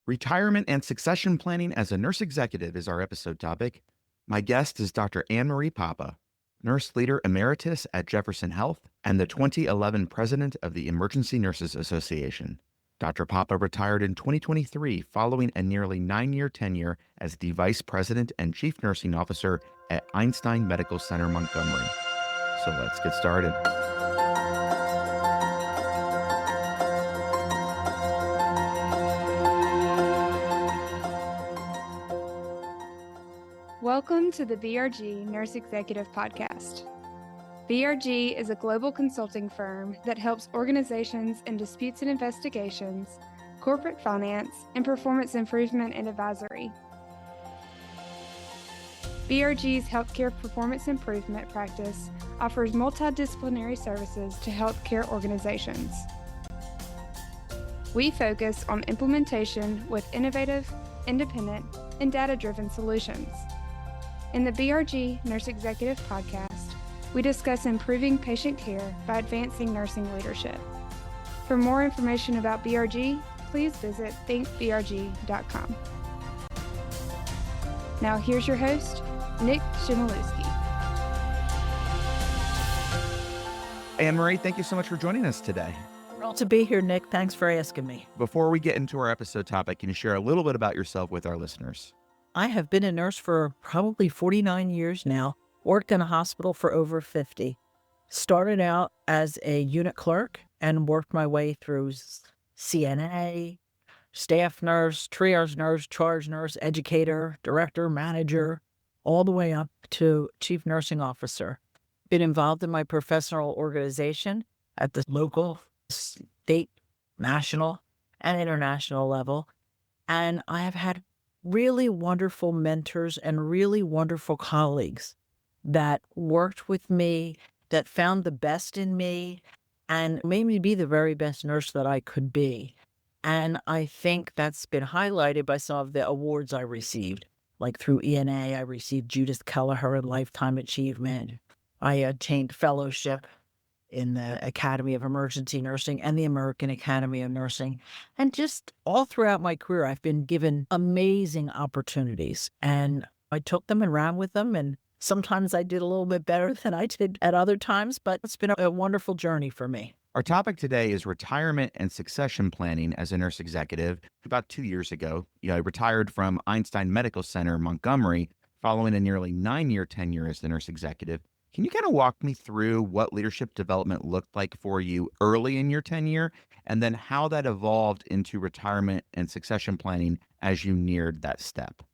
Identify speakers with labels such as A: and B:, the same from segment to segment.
A: Retirement and succession planning as a nurse executive is our episode topic. My guest is Dr. AnnMarie Papa, nurse leader emeritus at Jefferson Health and the 2011 president of the Emergency Nurses Association. Dr. Papa retired in 2023 following a nearly 9-year tenure as the vice president and chief nursing officer at Einstein Medical Center, Montgomery. So let's get started.
B: Welcome to the BRG Nurse Executive Podcast. BRG is a global consulting firm that helps organizations in disputes and investigations, corporate finance, and performance improvement and advisory. BRG's healthcare performance improvement practice offers multidisciplinary services to healthcare organizations. We focus on implementation with innovative, independent, and data-driven solutions. In the BRG Nurse Executive Podcast, we discuss improving patient care by advancing nursing leadership. For more information about BRG, please visit thinkbrg.com. Now here's your host, Nick Chmielewski.
A: AnnMarie, thank you so much for joining us today.
C: Thrilled to be here, Nick. Thanks for asking me.
A: Before we get into our episode topic, can you share a little bit about yourself with our listeners?
C: I have been a nurse for probably 49 years now, worked in a hospital for over 50. Started out as a unit clerk and worked my way through CNA, staff nurse, triage nurse, charge nurse, educator, director, manager, all the way up to chief nursing officer. Been involved in my professional organization at the local, state, national, and international level. And I have had really wonderful mentors and really wonderful colleagues that worked with me, that found the best in me, and made me be the very best nurse that I could be. And I think that's been highlighted by some of the awards I received. Like through ENA, I received Judith Kelleher Lifetime Achievement. I attained fellowship in the Academy of Emergency Nursing and the American Academy of Nursing. And just all throughout my career, I've been given amazing opportunities. And I took them and ran with them. And sometimes I did a little bit better than I did at other times, but it's been a wonderful journey for me.
A: Our topic today is retirement and succession planning as a nurse executive. About 2 years ago, I retired from Einstein Medical Center, Montgomery, following a nearly 9-year tenure as the nurse executive. Can you kind of walk me through what leadership development looked like for you early in your tenure, and then how that evolved into retirement and succession planning as you neared that step?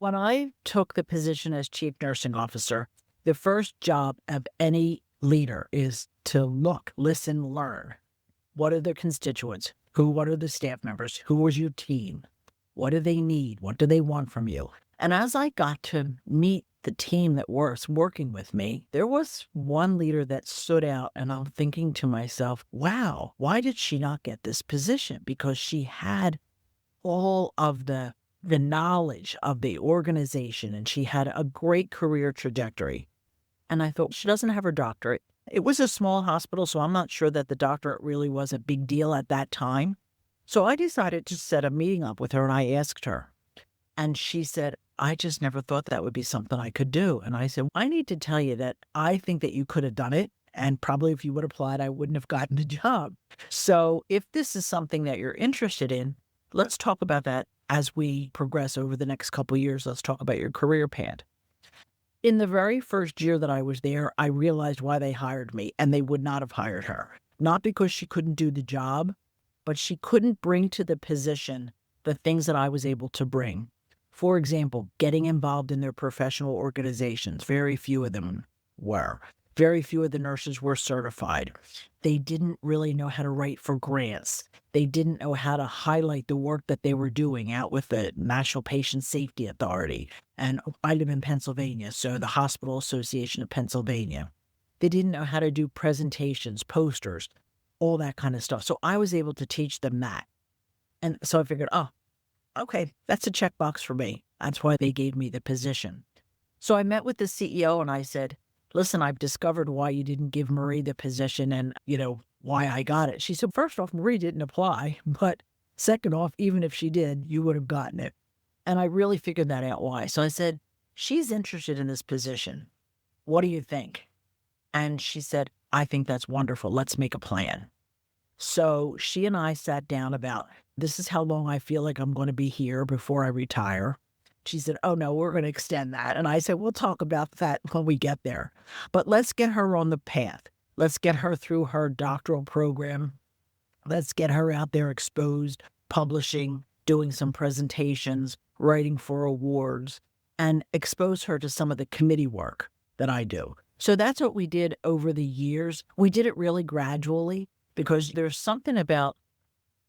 C: When I took the position as chief nursing officer, the first job of any leader is to look, listen, learn. What are the constituents? What are the staff members? Who was your team? What do they need? What do they want from you? And as I got to meet the team that was working with me, there was one leader that stood out, and I'm thinking to myself, wow, why did she not get this position? Because she had all of the knowledge of the organization, and she had a great career trajectory. And I thought, she doesn't have her doctorate. It was a small hospital, so I'm not sure that the doctorate really was a big deal at that time. So I decided to set a meeting up with her, and I asked her. And she said, I just never thought that would be something I could do. And I said, I need to tell you that I think that you could have done it. And probably if you would have applied, I wouldn't have gotten the job. So if this is something that you're interested in, let's talk about that as we progress over the next couple of years. Let's talk about your career path. In the very first year that I was there, I realized why they hired me, and they would not have hired her. Not because she couldn't do the job, but she couldn't bring to the position the things that I was able to bring. For example, getting involved in their professional organizations. Very few of them were. Very few of the nurses were certified. They didn't really know how to write for grants. They didn't know how to highlight the work that they were doing out with the National Patient Safety Authority. And I live in Pennsylvania, so the Hospital Association of Pennsylvania. They didn't know how to do presentations, posters, all that kind of stuff. So I was able to teach them that. And so I figured, okay, that's a checkbox for me. That's why they gave me the position. So I met with the CEO and I said, listen, I've discovered why you didn't give Marie the position and, why I got it. She said, first off, Marie didn't apply, but Second off, even if she did, you would have gotten it. And I really figured that out why. So I said, she's interested in this position. What do you think? And she said, I think that's wonderful. Let's make a plan. So she and I sat down about, this is how long I feel like I'm going to be here before I retire. She said, oh no, we're going to extend that. And I said, we'll talk about that when we get there. But let's get her on the path. Let's get her through her doctoral program. Let's get her out there exposed, publishing, doing some presentations, writing for awards, and expose her to some of the committee work that I do. So that's what we did over the years. We did it really gradually because there's something about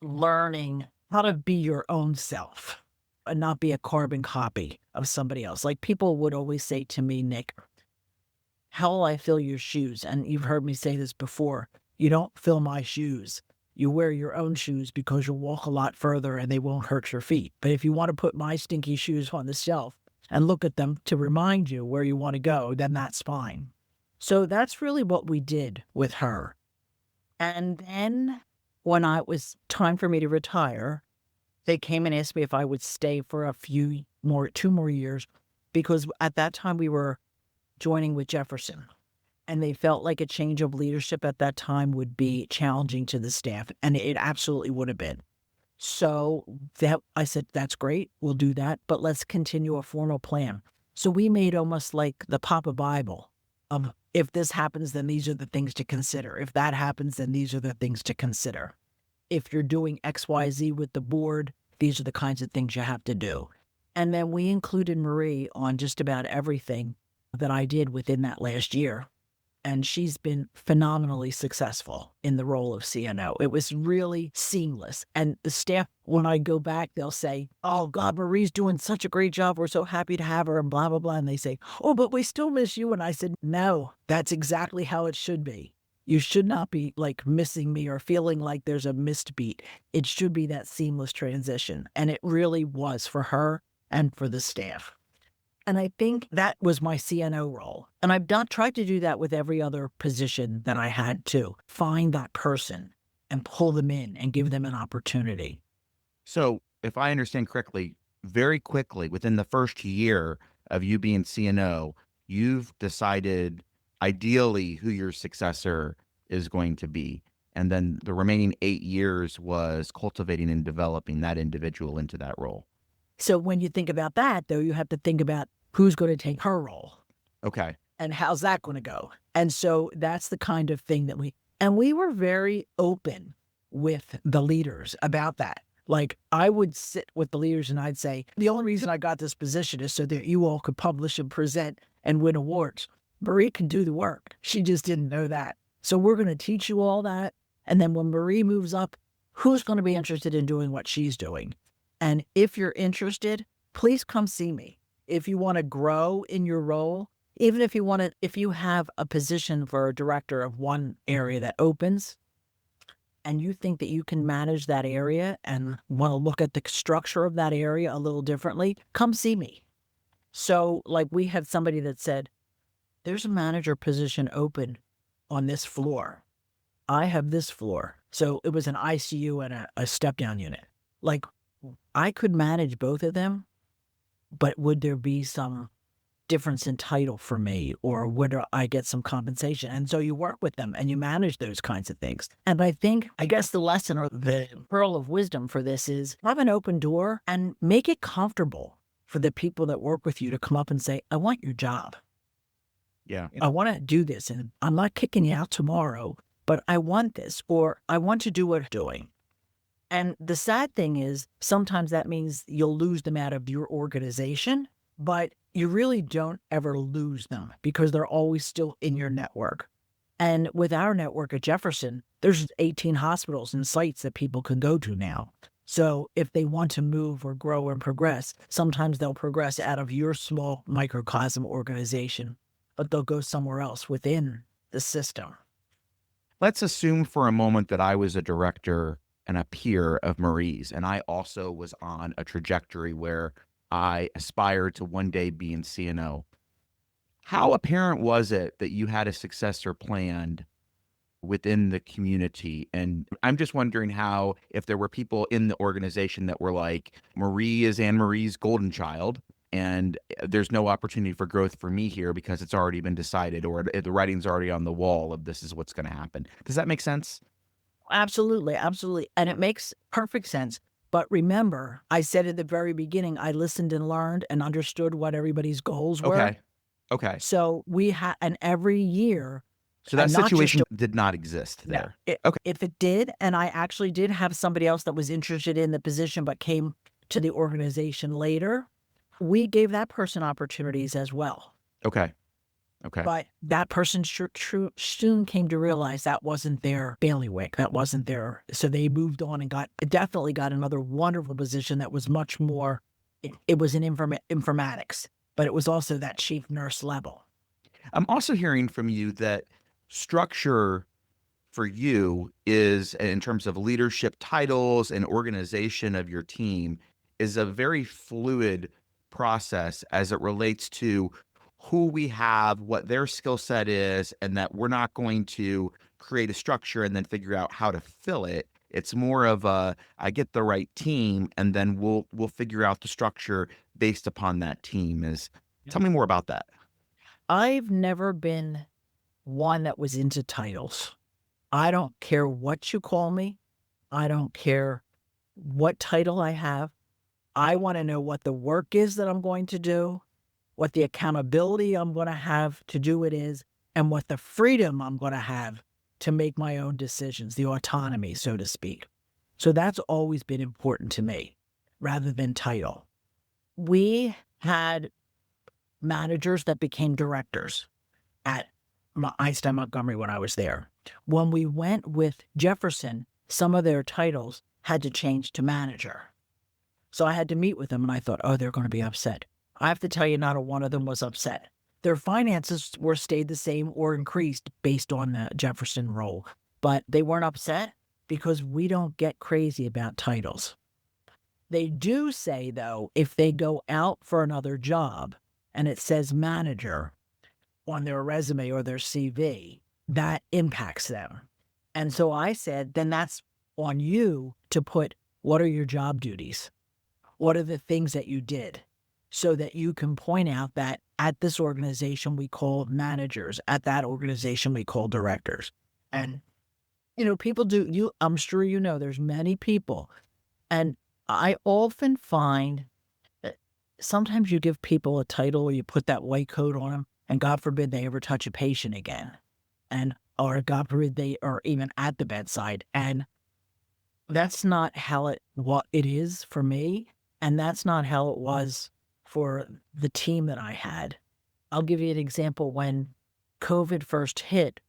C: learning how to be your own self and not be a carbon copy of somebody else. Like people would always say to me, Nick, how will I fill your shoes? And you've heard me say this before. You don't fill my shoes. You wear your own shoes because you'll walk a lot further and they won't hurt your feet. But if you want to put my stinky shoes on the shelf and look at them to remind you where you want to go, then that's fine. So that's really what we did with her. And then when it was time for me to retire, they came and asked me if I would stay for 2 more years, because at that time we were joining with Jefferson. And they felt like a change of leadership at that time would be challenging to the staff. And it absolutely would have been. So I said, that's great. We'll do that. But let's continue a formal plan. So we made almost like the Papa Bible of if this happens, then these are the things to consider. If that happens, then these are the things to consider. If you're doing XYZ with the board, these are the kinds of things you have to do. And then we included Marie on just about everything that I did within that last year. And she's been phenomenally successful in the role of CNO. It was really seamless. And the staff, when I go back, they'll say, oh, God, Marie's doing such a great job. We're so happy to have her and blah, blah, blah. And they say, oh, but we still miss you. And I said, no, that's exactly how it should be. You should not be like missing me or feeling like there's a missed beat. It should be that seamless transition. And it really was for her and for the staff. And I think that was my CNO role. And I've tried to do that with every other position that I had to. Find that person and pull them in and give them an opportunity.
A: So if I understand correctly, very quickly within the first year of you being CNO, you've decided ideally who your successor is going to be. And then the remaining 8 years was cultivating and developing that individual into that role.
C: So when you think about that, though, you have to think about who's going to take her role.
A: Okay.
C: And how's that going to go? And so that's the kind of thing that we were very open with the leaders about that. Like I would sit with the leaders and I'd say, the only reason I got this position is so that you all could publish and present and win awards. Marie can do the work. She just didn't know that. So we're going to teach you all that. And then when Marie moves up, who's going to be interested in doing what she's doing? And if you're interested, please come see me. If you want to grow in your role, even if you have a position for a director of one area that opens and you think that you can manage that area and want to look at the structure of that area a little differently, come see me. So like we had somebody that said, there's a manager position open on this floor. I have this floor. So it was an ICU and a step-down unit. Like I could manage both of them, but would there be some difference in title for me, or would I get some compensation? And so you work with them and you manage those kinds of things. And I guess the lesson or the pearl of wisdom for this is have an open door and make it comfortable for the people that work with you to come up and say, I want your job.
A: Yeah.
C: I want to do this and I'm not kicking you out tomorrow, but I want this, or I want to do what I'm doing. And the sad thing is sometimes that means you'll lose them out of your organization, but you really don't ever lose them because they're always still in your network. And with our network at Jefferson, there's 18 hospitals and sites that people can go to now. So if they want to move or grow and progress, sometimes they'll progress out of your small microcosm organization, but they'll go somewhere else within the system.
A: Let's assume for a moment that I was a director and a peer of Marie's, and I also was on a trajectory where I aspired to one day be in CNO. How apparent was it that you had a successor planned within the community. And I'm just wondering how, if there were people in the organization that were like, Marie is AnnMarie's golden child, and there's no opportunity for growth for me here because it's already been decided, or the writing's already on the wall of this is what's going to happen. Does that make sense?
C: Absolutely, absolutely. And it makes perfect sense. But remember, I said at the very beginning, I listened and learned and understood what everybody's goals were.
A: Okay. Okay.
C: So we had, and every year,
A: So that
C: and not just
A: situation did not exist
C: no,
A: there. Okay.
C: if it did, and I actually did have somebody else that was interested in the position but came to the organization later, we gave that person opportunities as well.
A: Okay. Okay.
C: But that person soon came to realize that wasn't their bailiwick. That wasn't their. So they moved on and definitely got another wonderful position that was much more. It was in informatics, but it was also that chief nurse level.
A: I'm also hearing from you that structure for you is, in terms of leadership titles and organization of your team, is a very fluid process as it relates to who we have, what their skill set is, and that we're not going to create a structure and then figure out how to fill it. It's more of a, I get the right team, and then we'll figure out the structure based upon that team. Tell me more about that.
C: I've never been one that was into titles. I don't care what you call me. I don't care what title I have. I want to know what the work is that I'm going to do, what the accountability I'm going to have to do it is, and what the freedom I'm going to have to make my own decisions, the autonomy, so to speak. So that's always been important to me, rather than title. We had managers that became directors at Einstein Montgomery when I was there. When we went with Jefferson, some of their titles had to change to manager. So I had to meet with them, and I thought, oh, they're going to be upset. I have to tell you, not a one of them was upset. Their finances stayed the same or increased based on the Jefferson role, but they weren't upset because we don't get crazy about titles. They do say, though, if they go out for another job and it says manager on their resume or their CV, that impacts them. And so I said, then that's on you to put, what are your job duties? What are the things that you did? So that you can point out that at this organization we call managers, at that organization we call directors. And, people do, I'm sure there's many people. And I often find that sometimes you give people a title or you put that white coat on them, and God forbid they ever touch a patient again. Or God forbid they are even at the bedside. And that's not what it is for me. And that's not how it was for the team that I had. I'll give you an example. When COVID first hit,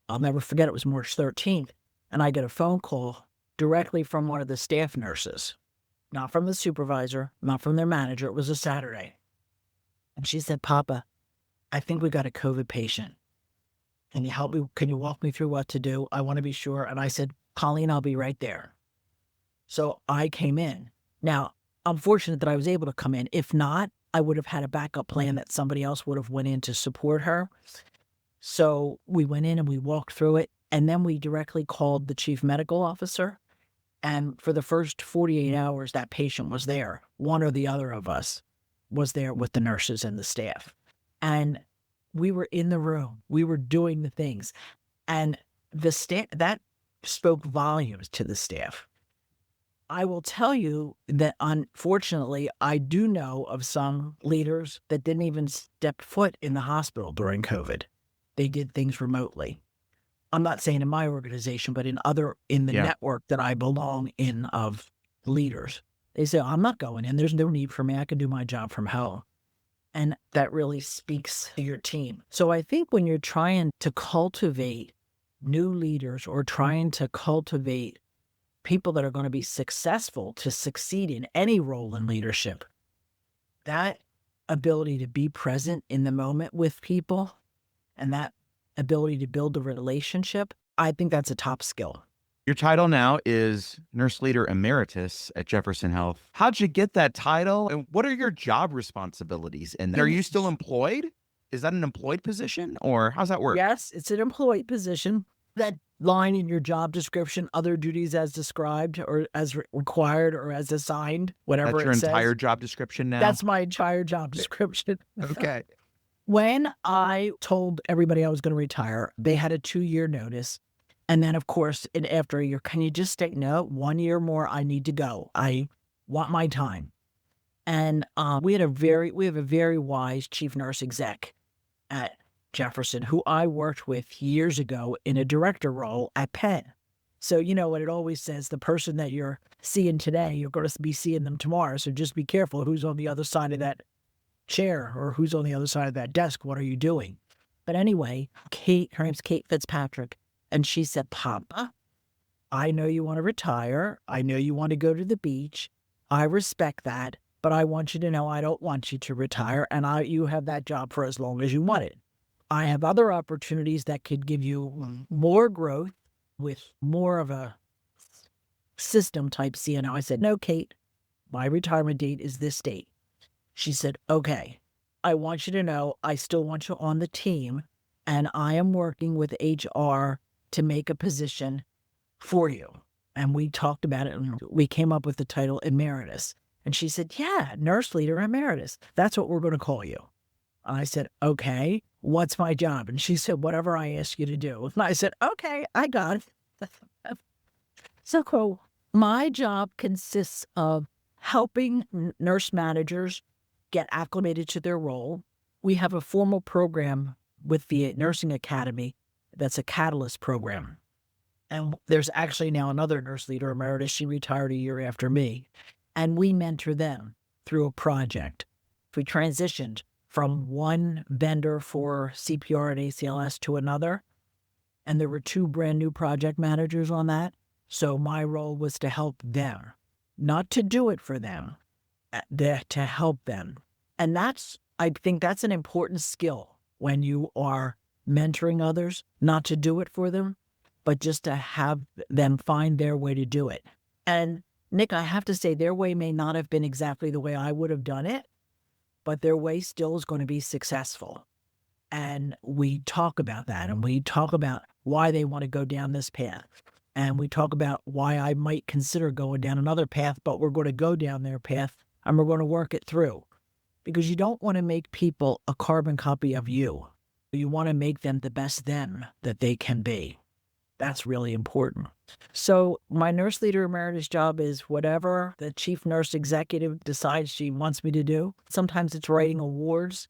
C: I'll never forget, it was March 13th, and I get a phone call directly from one of the staff nurses, not from the supervisor, not from their manager. It was a Saturday. And she said, Papa, I think we got a COVID patient. Can you help me? Can you walk me through what to do? I want to be sure. And I said, Colleen, I'll be right there. So I came in. Now, I'm fortunate that I was able to come in. If not, I would have had a backup plan that somebody else would have went in to support her. So we went in and we walked through it. And then we directly called the chief medical officer. And for the first 48 hours, that patient was there. One or the other of us was there with the nurses and the staff. And we were in the room. We were doing the things. And the staff, that spoke volumes to the staff. I will tell you that, unfortunately, I do know of some leaders that didn't even step foot in the hospital during COVID. They did things remotely. I'm not saying in my organization, but in the network that I belong in of leaders. They say, I'm not going in. There's no need for me. I can do my job from home. And that really speaks to your team. So I think when you're trying to cultivate new leaders or trying to cultivate people that are going to be successful to succeed in any role in leadership, that ability to be present in the moment with people and that ability to build a relationship, I think that's a top skill.
A: Your title now is Nurse Leader Emeritus at Jefferson Health. How'd you get that title? And what are your job responsibilities in that? Are you still employed? Is that an employed position, or how's that work?
C: Yes, it's an employed position. that line in your job description, other duties as described or as required or as assigned, whatever
A: That's your
C: it says.
A: entire job description now?
C: That's my entire job description.
A: Okay.
C: When I told everybody I was going to retire, they had a 2-year notice. And then, of course, after a year, can you just state, no, 1 year more, I need to go. I want my time. And we have a very wise chief nurse exec at Jefferson, who I worked with years ago in a director role at Penn. So, you know what it always says, the person that you're seeing today, you're going to be seeing them tomorrow. So just be careful who's on the other side of that chair or who's on the other side of that desk. What are you doing? But anyway, her name's Kate Fitzpatrick. And she said, Papa, I know you want to retire. I know you want to go to the beach. I respect that. But I want you to know I don't want you to retire. And you have that job for as long as you want it. I have other opportunities that could give you more growth with more of a system type CNO. I said, no, Kate, my retirement date is this date. She said, okay, I want you to know I still want you on the team, and I am working with HR to make a position for you. And we talked about it, and we came up with the title emeritus. And she said, yeah, nurse leader emeritus. That's what we're going to call you. And I said, okay, what's my job? And she said, whatever I ask you to do. And I said, okay, I got it. So cool. My job consists of helping nurse managers get acclimated to their role. We have a formal program with the Nursing Academy that's a Catalyst program. And there's actually now another nurse leader emeritus. She retired a year after me. And we mentor them through a project. We transitioned from one vendor for CPR and ACLS to another. And there were 2 brand new project managers on that. So my role was to help them, not to do it for them, to help them. And I think that's an important skill when you are mentoring others, not to do it for them, but just to have them find their way to do it. And Nick, I have to say their way may not have been exactly the way I would have done it, but their way still is going to be successful. And we talk about that, and we talk about why they want to go down this path. And we talk about why I might consider going down another path, but we're going to go down their path and we're going to work it through. Because you don't want to make people a carbon copy of you. You want to make them the best them that they can be. That's really important. So my nurse leader emeritus job is whatever the chief nurse executive decides she wants me to do. Sometimes it's writing awards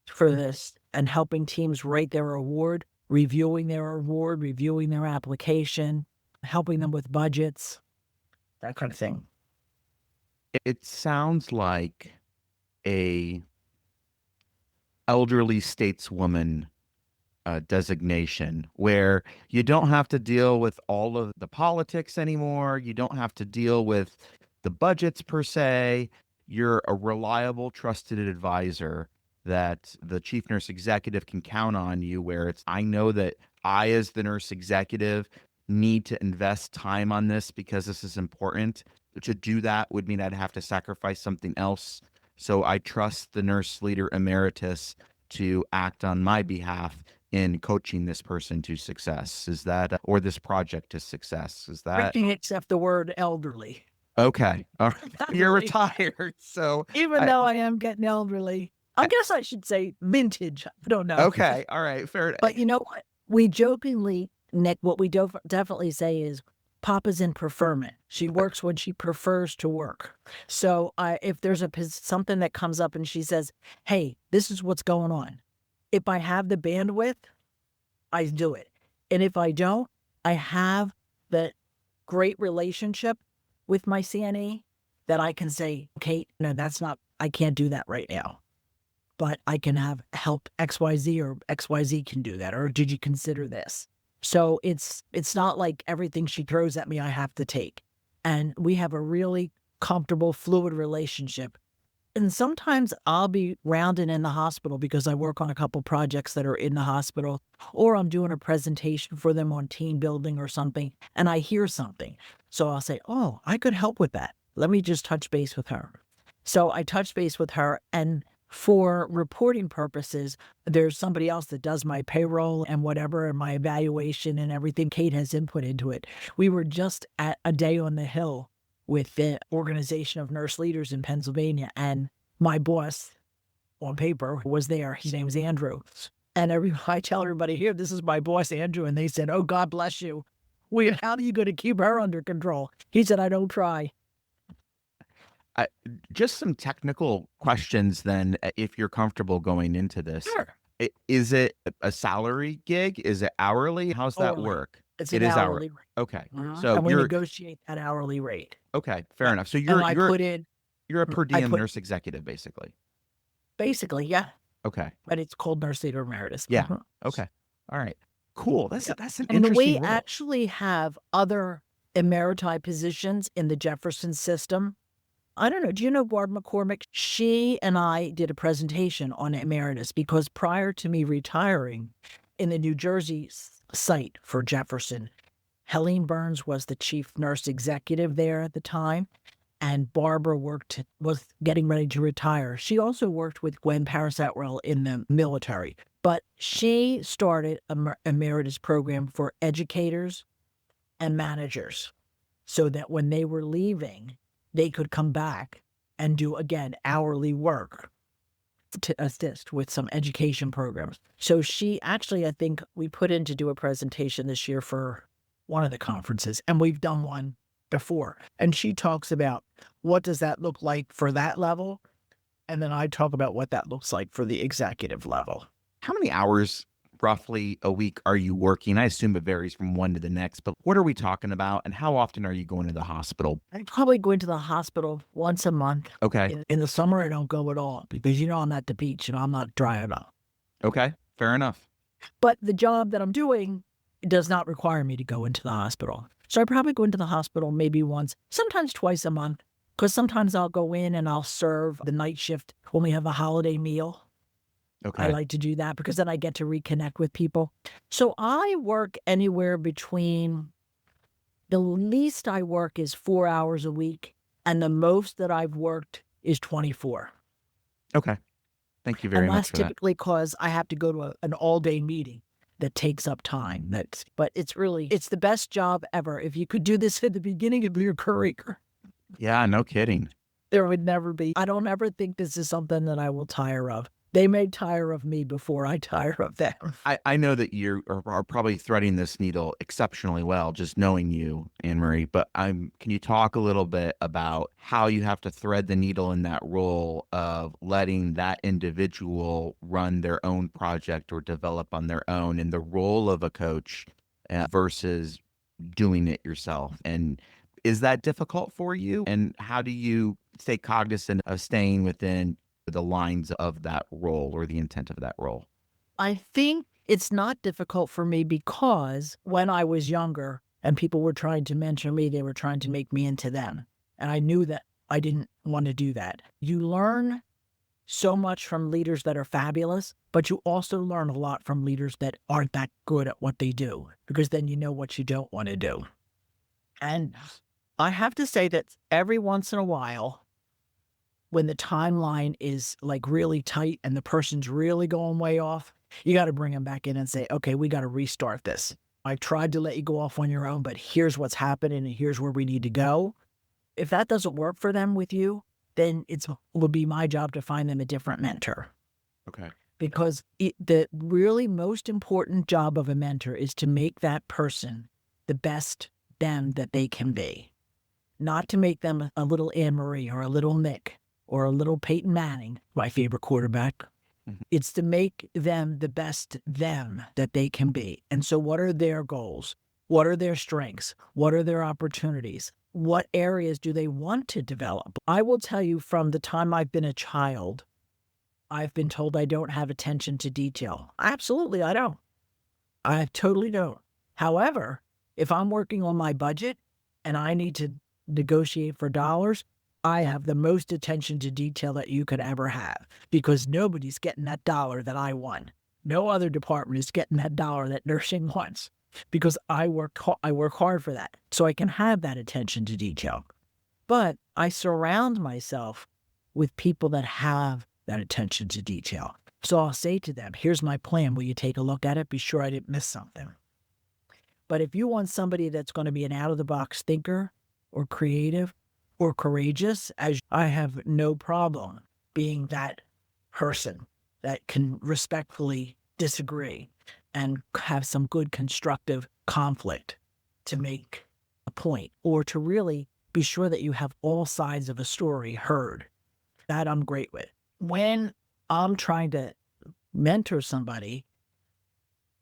C: for this and helping teams write their award, reviewing their application, helping them with budgets, that kind of thing.
A: It sounds like a elderly stateswoman designation where you don't have to deal with all of the politics anymore. You don't have to deal with the budgets per se. You're a reliable, trusted advisor that the chief nurse executive can count on you, where I know that I, as the nurse executive, need to invest time on this because this is important. To do that would mean I'd have to sacrifice something else. So I trust the nurse leader emeritus to act on my behalf in coaching this person to success. Is that, or this project to success? Is that?
C: Everything except the word elderly.
A: Okay. All right. You're retired. So
C: even though I am getting elderly, I guess I should say vintage. I don't know.
A: Okay. All right. Fair enough.
C: But you know what? We jokingly, Nick, what we definitely say is Papa's in preferment. She works when she prefers to work. So if there's something that comes up and she says, hey, this is what's going on. If I have the bandwidth, I do it. And if I don't, I have the great relationship with my CNA that I can say, Kate, no, I can't do that right now. But I can have help XYZ, or XYZ can do that. Or did you consider this? So it's not like everything she throws at me I have to take. And we have a really comfortable, fluid relationship. And sometimes I'll be rounding in the hospital because I work on a couple projects that are in the hospital, or I'm doing a presentation for them on team building or something, and I hear something. So I'll say, oh, I could help with that. Let me just touch base with her. So I touch base with her, and For reporting purposes, there's somebody else that does my payroll and whatever, and my evaluation and everything. Kate has input into it. We were just at a day on the Hill with the Organization of Nurse Leaders in Pennsylvania, and my boss on paper was there. His name was Andrew. And I tell everybody here, this is my boss, Andrew. And they said, oh, God bless you. How are you going to keep her under control? He said, I don't try.
A: Just some technical questions then, if you're comfortable going into this.
C: Sure.
A: Is it a salary gig? Is it hourly? How's that
C: Hourly.
A: work?
C: It's
A: It
C: an
A: is
C: hourly rate.
A: Okay.
C: Uh-huh.
A: So
C: and we
A: you're
C: negotiate that hourly rate.
A: okay. Fair enough. So
C: And
A: you're
C: I put in,
A: you're a per
C: I
A: diem
C: put-
A: nurse executive, basically.
C: basically, yeah.
A: Okay.
C: But it's called Nurse Leader Emeritus.
A: Yeah.
C: Uh-huh.
A: Okay. All right. Cool. That's an
C: And
A: interesting
C: we
A: role.
C: actually have other emeriti positions in the Jefferson system. I don't know. Do you know Barb McCormick? She and I did a presentation on emeritus because prior to me retiring in the New Jersey site for Jefferson, Helene Burns was the chief nurse executive there at the time, and Barbara was getting ready to retire. She also worked with Gwen Parasatwell in the military, but she started an emeritus program for educators and managers so that when they were leaving, they could come back and do, again, hourly work to assist with some education programs. So she actually, I think we put in to do a presentation this year for one of the conferences, and we've done one before. And she talks about what does that look like for that level, and then I talk about what that looks like for the executive level.
A: How many hours roughly a week are you working? I assume it varies from one to the next, but what are we talking about, and how often are you going to the hospital?
C: I probably go into the hospital once a month.
A: Okay.
C: In the summer, I don't go at all because, I'm at the beach and I'm not dry enough.
A: Okay. Fair enough.
C: But the job that I'm doing does not require me to go into the hospital. So I probably go into the hospital maybe once, sometimes twice a month, because sometimes I'll go in and I'll serve the night shift when we have a holiday meal.
A: Okay.
C: I like to do that because then I get to reconnect with people. So I work anywhere between, the least I work is 4 hours a week, and the most that I've worked is 24.
A: Okay. Thank you very
C: And
A: much
C: that's
A: for that.
C: typically because I have to go to an all-day meeting that takes up time. But it's the best job ever. If you could do this at the beginning of your career,
A: Yeah, no kidding.
C: there would never be. I don't ever think this is something that I will tire of. They may tire of me before I tire of them.
A: I know that you are probably threading this needle exceptionally well, just knowing you, AnnMarie, but can you talk a little bit about how you have to thread the needle in that role of letting that individual run their own project or develop on their own, and the role of a coach versus doing it yourself? And is that difficult for you? And how do you stay cognizant of staying within the lines of that role or the intent of that role?
C: I think it's not difficult for me because when I was younger and people were trying to mentor me, they were trying to make me into them. And I knew that I didn't want to do that. You learn so much from leaders that are fabulous, but you also learn a lot from leaders that aren't that good at what they do, because then you know what you don't want to do. And I have to say that every once in a while, when the timeline is like really tight and the person's really going way off, you got to bring them back in and say, okay, we got to restart this. I tried to let you go off on your own, but here's what's happening and here's where we need to go. If that doesn't work for them with you, then it will be my job to find them a different mentor.
A: Okay.
C: Because the really most important job of a mentor is to make that person the best them that they can be. Not to make them a little AnnMarie or a little Nick or a little Peyton Manning, my favorite quarterback.
A: Mhm.
C: It's to make them the best them that they can be. And so what are their goals? What are their strengths? What are their opportunities? What areas do they want to develop? I will tell you, from the time I've been a child, I've been told I don't have attention to detail. Absolutely, I don't. I totally don't. However, if I'm working on my budget and I need to negotiate for dollars, I have the most attention to detail that you could ever have, because nobody's getting that dollar that I want. No other department is getting that dollar that nursing wants, because I work hard for that, so I can have that attention to detail. But I surround myself with people that have that attention to detail. So I'll say to them, here's my plan. Will you take a look at it? Be sure I didn't miss something. But if you want somebody that's going to be an out-of-the-box thinker or creative or courageous, as I have no problem being that person that can respectfully disagree and have some good constructive conflict to make a point, or to really be sure that you have all sides of a story heard. That I'm great with. When I'm trying to mentor somebody,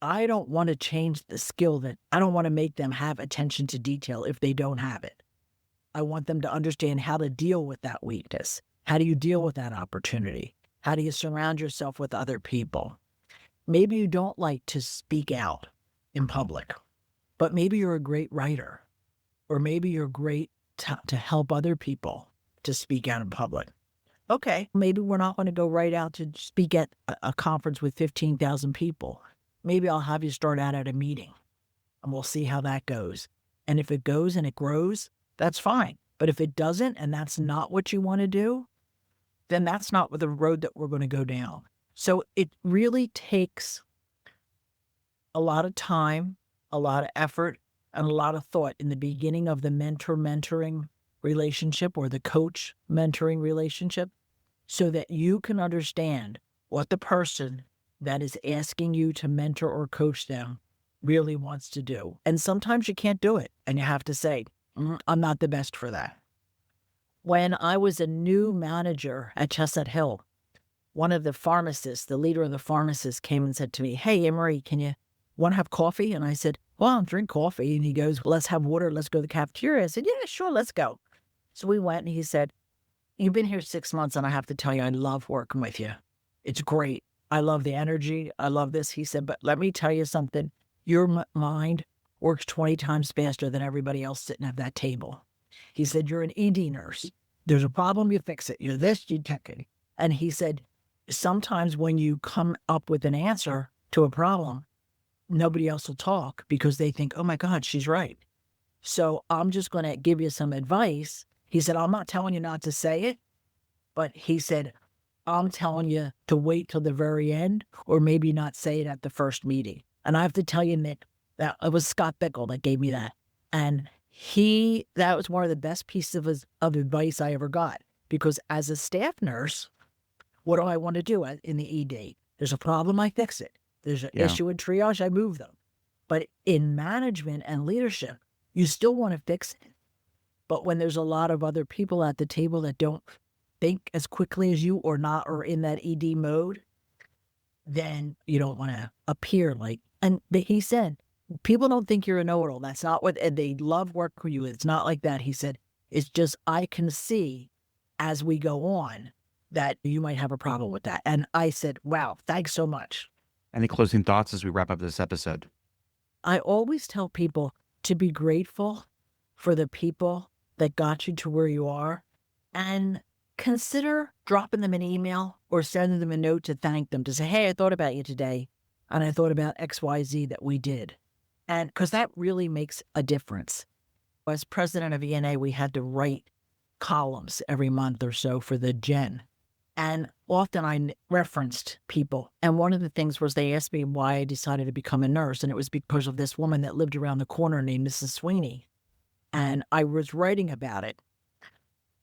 C: I don't want to change the skill that I don't want to make them have attention to detail if they don't have it. I want them to understand how to deal with that weakness. How do you deal with that opportunity? How do you surround yourself with other people? Maybe you don't like to speak out in public, but maybe you're a great writer, or maybe you're great to help other people to speak out in public. Okay, maybe we're not going to go right out to speak at a conference with 15,000 people. Maybe I'll have you start out at a meeting, and we'll see how that goes. And if it goes and it grows, that's fine. But if it doesn't, and that's not what you want to do, then that's not the road that we're going to go down. So it really takes a lot of time, a lot of effort, and a lot of thought in the beginning of the mentor-mentoring relationship or the coach-mentoring relationship, so that you can understand what the person that is asking you to mentor or coach them really wants to do. And sometimes you can't do it, and you have to say, I'm not the best for that. When I was a new manager at Chestnut Hill, one of the pharmacists, the leader of the pharmacists, came and said to me, hey, AnnMarie, can you want to have coffee? And I said, well, I'll drink coffee. And he goes, let's have water. Let's go to the cafeteria. I said, yeah, sure, let's go. So we went, and he said, you've been here 6 months, and I have to tell you, I love working with you. It's great. I love the energy. I love this. He said, but let me tell you something. Your mind works 20 times faster than everybody else sitting at that table. He said, you're an ED nurse. There's a problem, you fix it. You're this, you check it. And he said, sometimes when you come up with an answer to a problem, nobody else will talk because they think, oh my God, she's right. So I'm just going to give you some advice. He said, I'm not telling you not to say it, but he said, I'm telling you to wait till the very end, or maybe not say it at the first meeting. And I have to tell you, Nick, that it was Scott Bickle that gave me that. And that was one of the best pieces of advice I ever got. Because as a staff nurse, what do I want to do in the ED? There's a problem, I fix it. There's an issue in triage, I move them. But in management and leadership, you still want to fix it. But when there's a lot of other people at the table that don't think as quickly as you, or not, or in that ED mode, then you don't want to appear like, and he said, people don't think you're a know-it-all. That's not what, and they love working with you. It's not like that. He said, it's just, I can see as we go on that you might have a problem with that. And I said, wow, thanks so much.
A: Any closing thoughts as we wrap up this episode?
C: I always tell people to be grateful for the people that got you to where you are, and consider dropping them an email or sending them a note to thank them, to say, hey, I thought about you today, and I thought about XYZ that we did. And because that really makes a difference. As president of ENA, we had to write columns every month or so for the Gen. And often I referenced people. And one of the things was they asked me why I decided to become a nurse. And it was because of this woman that lived around the corner named Mrs. Sweeney. And I was writing about it.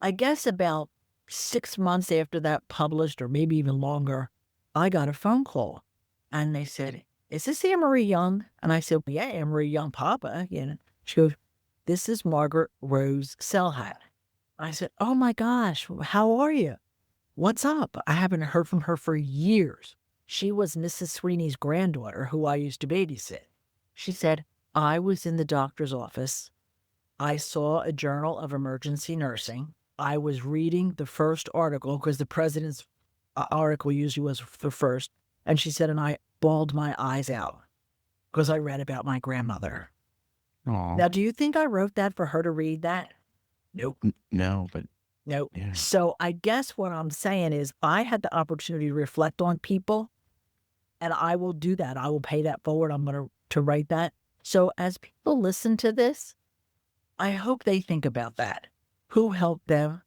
C: I guess about 6 months after that published, or maybe even longer, I got a phone call. And they said, is this AnnMarie Young? And I said, yeah, AnnMarie Young Papa. You know, she goes, this is Margaret Rose Selhat. I said, oh my gosh, how are you? What's up? I haven't heard from her for years. She was Mrs. Sweeney's granddaughter, who I used to babysit. She said, I was in the doctor's office. I saw a journal of emergency nursing. I was reading the first article, because the president's article usually was the first. And she said, and I bawled my eyes out because I read about my grandmother.
A: Aww.
C: Now, do you think I wrote that for her to read that? Nope.
A: No, but...
C: Nope.
A: Yeah.
C: So I guess what I'm saying is I had the opportunity to reflect on people, and I will do that. I will pay that forward. I'm going to write that. So as people listen to this, I hope they think about that. Who helped them?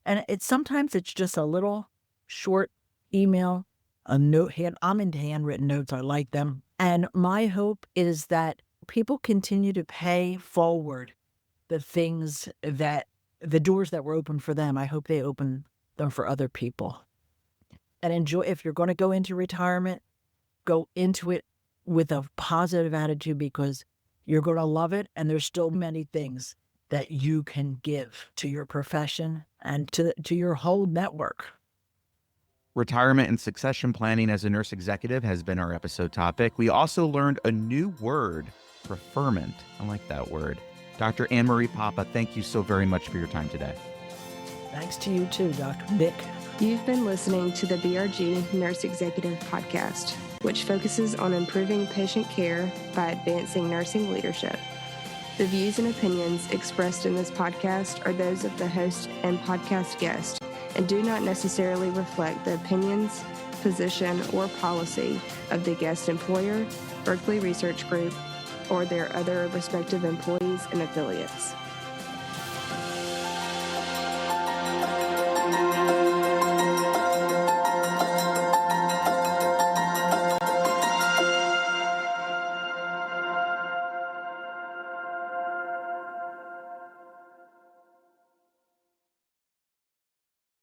C: And sometimes it's just a little short email, a note. I'm into handwritten notes. I like them. And my hope is that people continue to pay forward the things that the doors that were open for them. I hope they open them for other people. And enjoy, if you're going to go into retirement, go into it with a positive attitude, because you're going to love it. And there's still many things that you can give to your profession and to your whole network.
A: Retirement and succession planning as a nurse executive has been our episode topic. We also learned a new word, preferment. I like that word. Dr. AnnMarie Papa, thank you so very much for your time today.
C: Thanks to you too, Dr. Nick.
B: You've been listening to the BRG Nurse Executive Podcast, which focuses on improving patient care by advancing nursing leadership. The views and opinions expressed in this podcast are those of the host and podcast guest and do not necessarily reflect the opinions, position, or policy of the guest employer, Berkeley Research Group, or their other respective employees and affiliates.